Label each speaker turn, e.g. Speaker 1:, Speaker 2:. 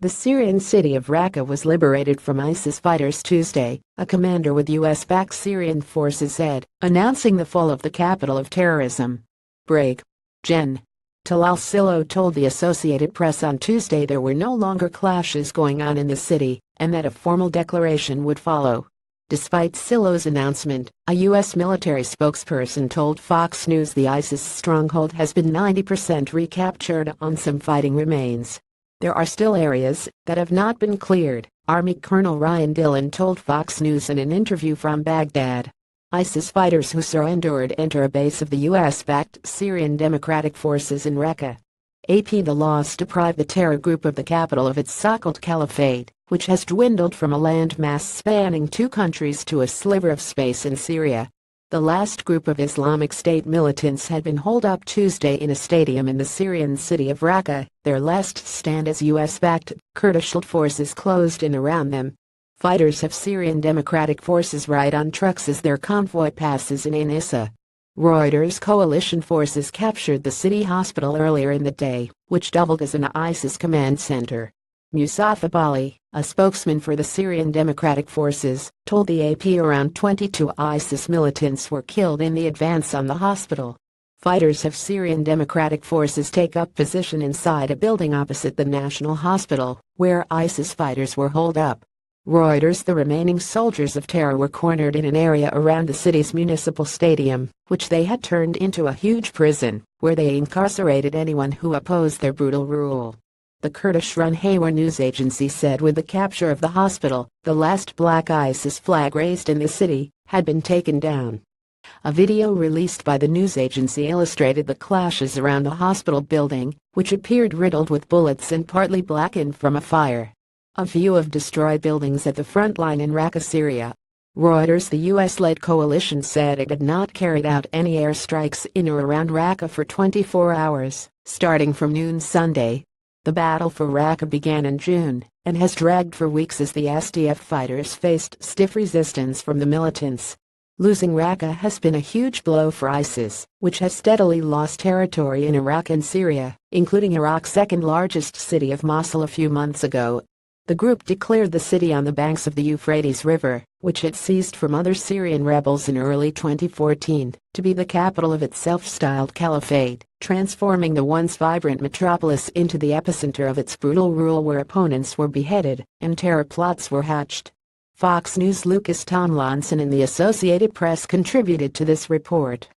Speaker 1: The Syrian city of Raqqa was liberated from ISIS fighters Tuesday, a commander with US-backed Syrian forces said, announcing the fall of the capital of terrorism. Brig. Gen. Talal Silo told the Associated Press on Tuesday there were no longer clashes going on in the city, and that a formal declaration would follow. Despite Silo's announcement, a U.S. military spokesperson told Fox News the ISIS stronghold has been 90% recaptured and some fighting remains. There are still areas that have not been cleared, Army Colonel Ryan Dillon told Fox News in an interview from Baghdad. ISIS fighters who surrendered enter a base of the U.S.-backed Syrian Democratic Forces in Raqqa. The loss deprived the terror group of the capital of its so-called caliphate, which has dwindled from a landmass spanning two countries to a sliver of space in Syria. The last group of Islamic State militants had been holed up Tuesday in a stadium in the Syrian city of Raqqa, their last stand as US-backed Kurdish forces closed in around them. Fighters of Syrian Democratic Forces ride on trucks as their convoy passes in Anissa. Reuters coalition forces captured the city hospital earlier in the day, which doubled as an ISIS command center. Mustafa Bali, a spokesman for the Syrian Democratic Forces, told the AP around 22 ISIS militants were killed in the advance on the hospital. Fighters of Syrian Democratic Forces take up position inside a building opposite the National Hospital, where ISIS fighters were holed up. Reuters The remaining soldiers of terror were cornered in an area around the city's municipal stadium, which they had turned into a huge prison, where they incarcerated anyone who opposed their brutal rule. The Kurdish-run Hayward news agency said with the capture of the hospital, the last black ISIS flag raised in the city had been taken down. A video released by the news agency illustrated the clashes around the hospital building, which appeared riddled with bullets and partly blackened from a fire. A view of destroyed buildings at the front line in Raqqa, Syria. Reuters The US-led coalition said it had not carried out any airstrikes in or around Raqqa for 24 hours, starting from noon Sunday. The battle for Raqqa began in June and has dragged for weeks as the SDF fighters faced stiff resistance from the militants. Losing Raqqa has been a huge blow for ISIS, which has steadily lost territory in Iraq and Syria, including Iraq's second-largest city of Mosul a few months ago. The group declared the city on the banks of the Euphrates River, which it seized from other Syrian rebels in early 2014, to be the capital of its self-styled caliphate, transforming the once vibrant metropolis into the epicenter of its brutal rule where opponents were beheaded and terror plots were hatched. Fox News' Lucas Tomlinson and the Associated Press contributed to this report.